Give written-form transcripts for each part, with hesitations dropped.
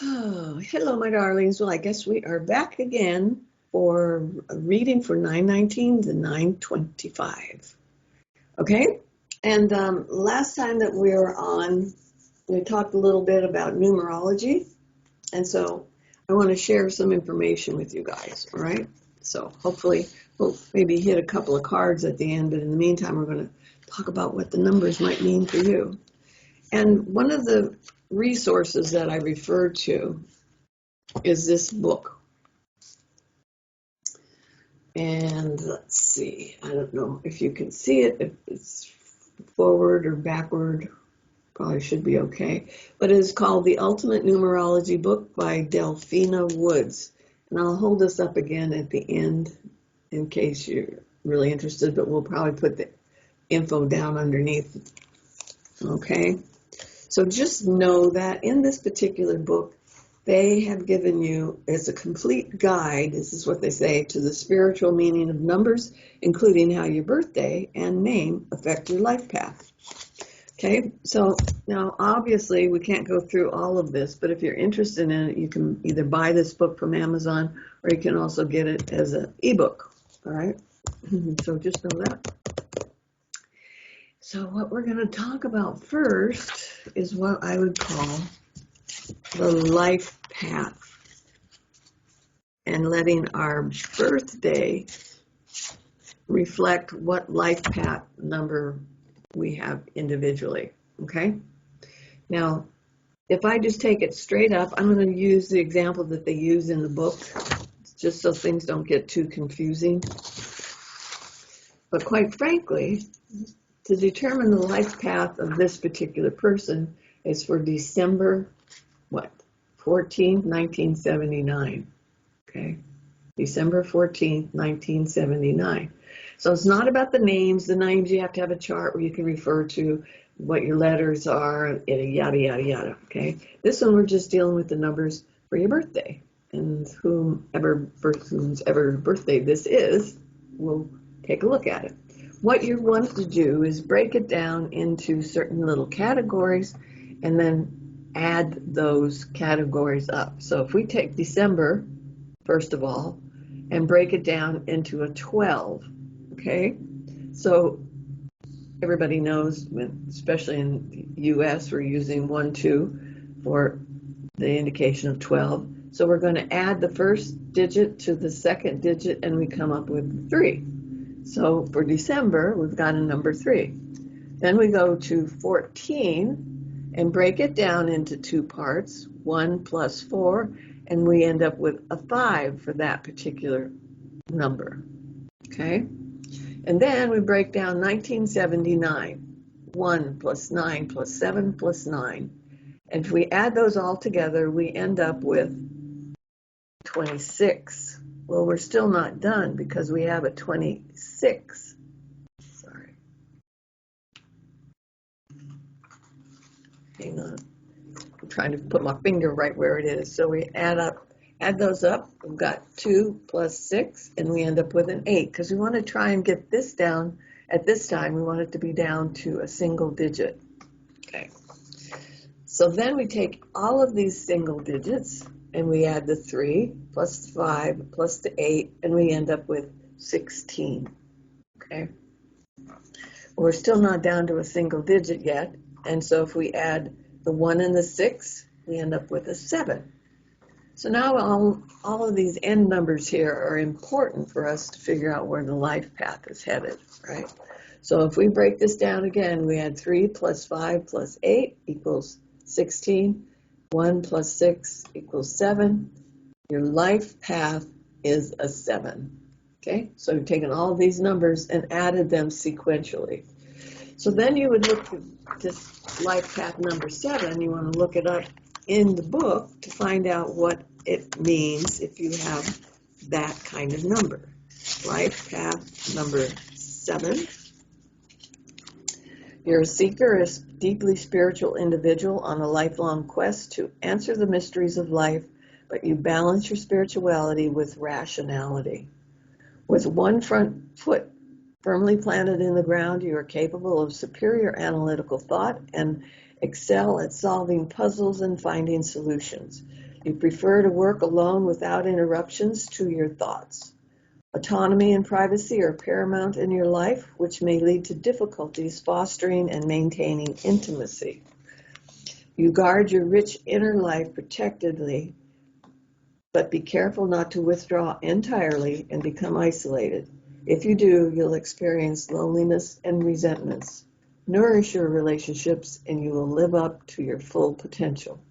Oh, hello, my darlings. Well, I guess we are back again for a reading for 919 to 925. Okay? And last time that we were on, we talked a little bit about numerology. And so I want to share some information with you guys. All right? So hopefully we'll maybe hit a couple of cards at the end. But in the meantime, we're going to talk about what the numbers might mean for you. And one of the resources that I refer to is this book. And let's see, I don't know if you can see it, if it's forward or backward, probably should be okay. But it is called The Ultimate Numerology Book by Delphina Woods. And I'll hold this up again at the end in case you're really interested, but we'll probably put the info down underneath. Okay? So just know that in this particular book, they have given you, as a complete guide, this is what they say, to the spiritual meaning of numbers, including how your birthday and name affect your life path. Okay, so now obviously we can't go through all of this, but if you're interested in it, you can either buy this book from Amazon or you can also get it as an ebook. All right, so just know that. So what we're going to talk about first is what I would call the life path, and letting our birthday reflect what life path number we have individually, okay? Now, if I just take it straight up, I'm going to use the example that they use in the book, just so things don't get too confusing. But quite frankly, to determine the life path of this particular person is for December 14th, 1979. Okay, December 14th, 1979. So it's not about the names. The names, you have to have a chart where you can refer to what your letters are, yada, yada, yada. Okay, this one we're just dealing with the numbers for your birthday. And whose ever birthday this is, we'll take a look at it. What you want to do is break it down into certain little categories and then add those categories up. So if we take December, first of all, and break it down into a 12, okay? So everybody knows, especially in the US, we're using 1, 2 for the indication of 12. So we're going to add the first digit to the second digit and we come up with 3. So for December, we've got a number 3. Then we go to 14 and break it down into 2 parts, 1 plus 4, and we end up with a 5 for that particular number, okay? And then we break down 1979, 1 plus 9 plus 7 plus 9. And if we add those all together, we end up with 26. Well, we're still not done because we have a 26. Sorry. Hang on. I'm trying to put my finger right where it is. So we add those up. We've got 2 plus 6, and we end up with an 8 because we want to try and get this down. At this time, we want it to be down to a single digit. Okay. So then we take all of these single digits and we add the 3 plus 5 plus the 8, and we end up with 16. Okay. We're still not down to a single digit yet, and so if we add the 1 and the 6, we end up with a 7. So now all of these end numbers here are important for us to figure out where the life path is headed, right? So if we break this down again, we add 3 plus 5 plus 8 equals 16. 1 plus 6 equals 7. Your life path is a 7. Okay, so we've taken all of these numbers and added them sequentially. So then you would look at this life path number 7. You want to look it up in the book to find out what it means if you have that kind of number. Life path number 7. You're a seeker, a deeply spiritual individual on a lifelong quest to answer the mysteries of life, but you balance your spirituality with rationality. With one front foot firmly planted in the ground, you are capable of superior analytical thought and excel at solving puzzles and finding solutions. You prefer to work alone without interruptions to your thoughts. Autonomy and privacy are paramount in your life, which may lead to difficulties fostering and maintaining intimacy. You guard your rich inner life protectively, but be careful not to withdraw entirely and become isolated. If you do, you'll experience loneliness and resentments. Nourish your relationships and you will live up to your full potential.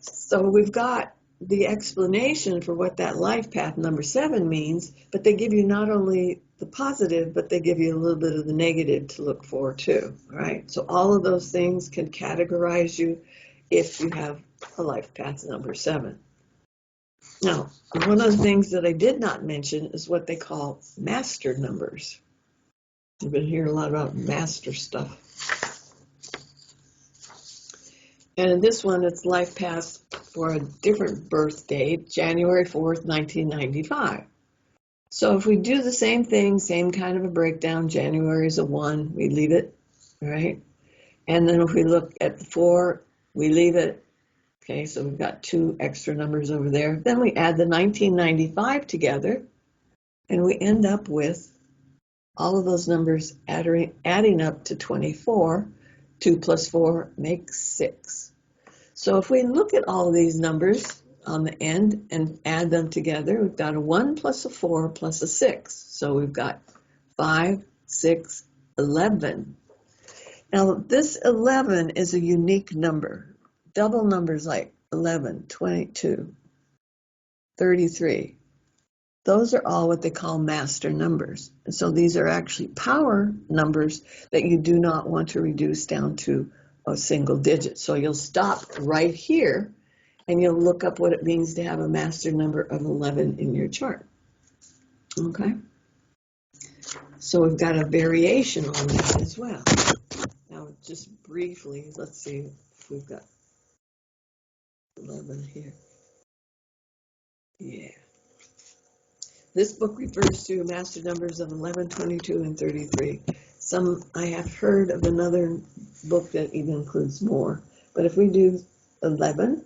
So we've got the explanation for what that life path number 7 means, but they give you not only the positive, but they give you a little bit of the negative to look for too, right? So all of those things can categorize you if you have a life path number 7. Now, one of the things that I did not mention is what they call master numbers. You've been hearing a lot about master stuff. And in this one, it's life path for a different birth date, January 4th, 1995. So if we do the same thing, same kind of a breakdown, January is a 1, we leave it, right? And then if we look at the 4, we leave it. Okay, so we've got 2 extra numbers over there. Then we add the 1995 together, and we end up with all of those numbers adding up to 24. 2 plus 4 makes 6. So if we look at all of these numbers on the end and add them together, we've got a 1 plus a 4 plus a 6. So we've got 5, 6, 11. Now this 11 is a unique number. Double numbers like 11, 22, 33. Those are all what they call master numbers. And so these are actually power numbers that you do not want to reduce down to a single digit. So you'll stop right here and you'll look up what it means to have a master number of 11 in your chart. Okay? So we've got a variation on that as well. Now, just briefly, let's see if we've got 11 here. Yeah. This book refers to master numbers of 11, 22, and 33. I have heard of another book that even includes more. But if we do 11,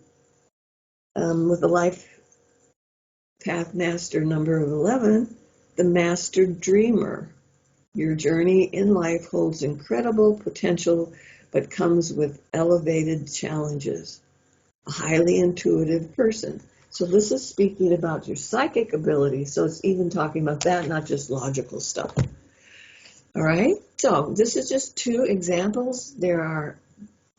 with a life path master number of 11, the master dreamer. Your journey in life holds incredible potential, but comes with elevated challenges. A highly intuitive person. So this is speaking about your psychic ability. So it's even talking about that, not just logical stuff. All right. So this is just 2 examples. There are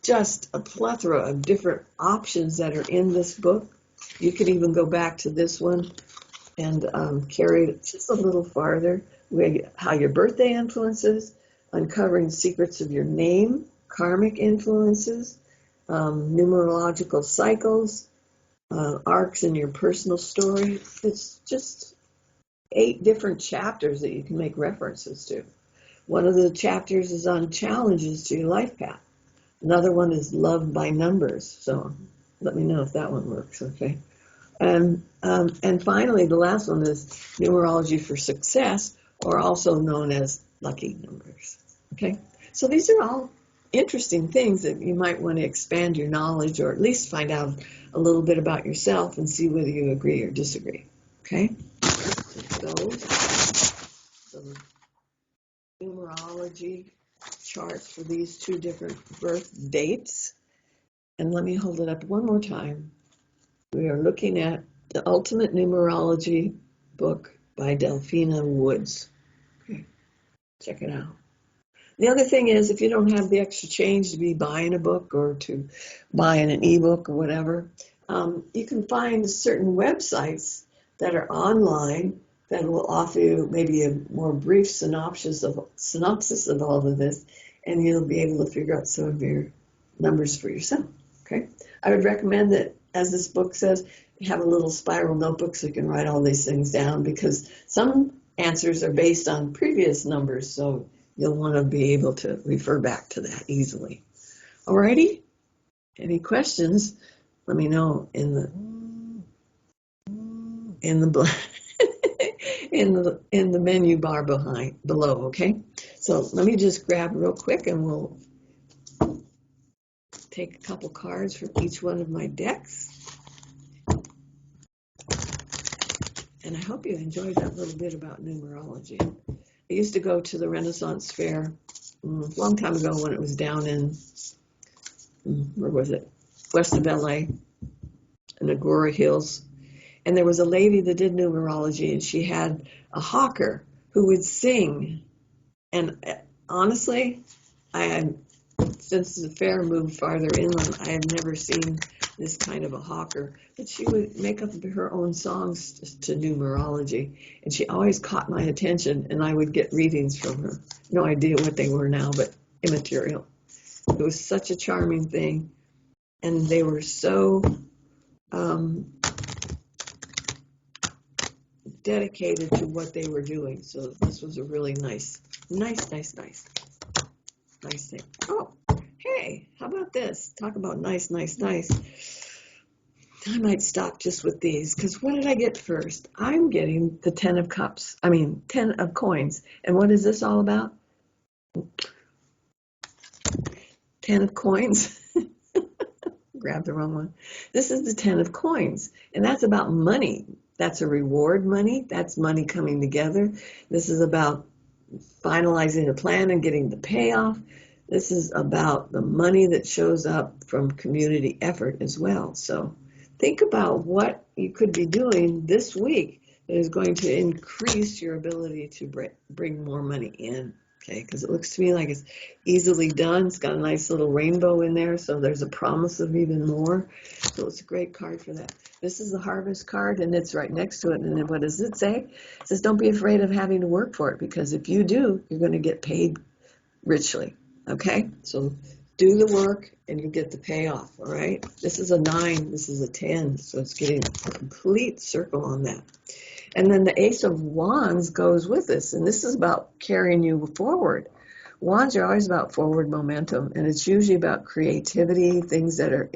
just a plethora of different options that are in this book. You could even go back to this one and carry it just a little farther. How your birthday influences, uncovering secrets of your name, karmic influences, numerological cycles, arcs in your personal story. It's just 8 different chapters that you can make references to. One of the chapters is on challenges to your life path. Another one is love by numbers. So let me know if that one works, okay? And finally, the last one is numerology for success, or also known as lucky numbers, okay? So these are all interesting things that you might want to expand your knowledge, or at least find out a little bit about yourself and see whether you agree or disagree, okay? So the numerology charts for these 2 different birth dates. And let me hold it up one more time. We are looking at the Ultimate Numerology book by Delphina Woods. Okay, check it out. The other thing is, if you don't have the extra change to be buying a book or to buying an ebook or whatever, you can find certain websites that are online that will offer you maybe a more brief synopsis of all of this, and you'll be able to figure out some of your numbers for yourself. Okay, I would recommend that, as this book says, you have a little spiral notebook so you can write all these things down, because some answers are based on previous numbers, so you'll want to be able to refer back to that easily. Alrighty? Any questions? Let me know in the in the menu bar below, okay? So let me just grab real quick and we'll take a couple cards from each one of my decks. And I hope you enjoyed that little bit about numerology. I used to go to the Renaissance Fair a long time ago when it was down in, where was it? West of LA, in Agoura Hills. And there was a lady that did numerology, and she had a hawker who would sing. And honestly, since the fair moved farther inland, I have never seen this kind of a hawker. But she would make up her own songs to numerology, and she always caught my attention, and I would get readings from her. No idea what they were now, but immaterial. It was such a charming thing, and they were so dedicated to what they were doing. So this was a really nice thing. Oh, hey, how about this? Talk about nice. I might stop just with these, because what did I get first? I'm getting the 10 of cups. 10 of coins. And what is this all about? 10 of coins. Grabbed the wrong one. This is the 10 of coins, and that's about money. That's a reward money. That's money coming together. This is about finalizing a plan and getting the payoff. This is about the money that shows up from community effort as well. So think about what you could be doing this week that is going to increase your ability to bring more money in. Okay, because it looks to me like it's easily done. It's got a nice little rainbow in there, so there's a promise of even more. So it's a great card for that. This is the Harvest card, and it's right next to it. And then what does it say? It says, don't be afraid of having to work for it, because if you do, you're going to get paid richly. Okay, so do the work, and you get the payoff, all right? This is a 9. This is a 10, so it's getting a complete circle on that. And then the Ace of Wands goes with this, and this is about carrying you forward. Wands are always about forward momentum, and it's usually about creativity, things that are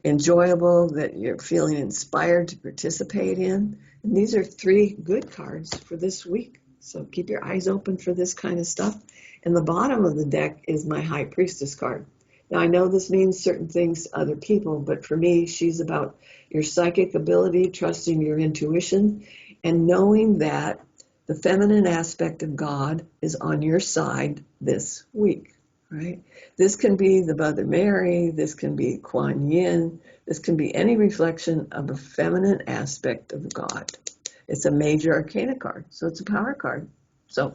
enjoyable, that you're feeling inspired to participate in. And these are 3 good cards for this week, so keep your eyes open for this kind of stuff. And the bottom of the deck is my High Priestess card. Now, I know this means certain things to other people, but for me, she's about your psychic ability, trusting your intuition, and knowing that the feminine aspect of God is on your side this week, right? This can be the Mother Mary, this can be Kuan Yin, this can be any reflection of a feminine aspect of God. It's a major arcana card, so it's a power card. So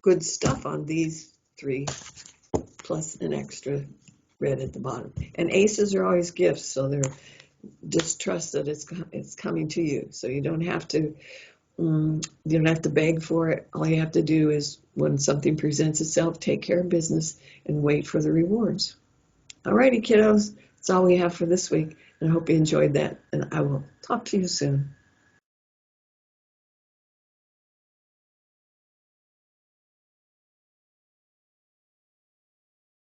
good stuff on these 3, plus an extra red at the bottom. And aces are always gifts, so they're just trust that it's coming to you. So you don't have to beg for it. All you have to do is, when something presents itself, take care of business and wait for the rewards. Alrighty, kiddos, that's all we have for this week, and I hope you enjoyed that, and I will talk to you soon.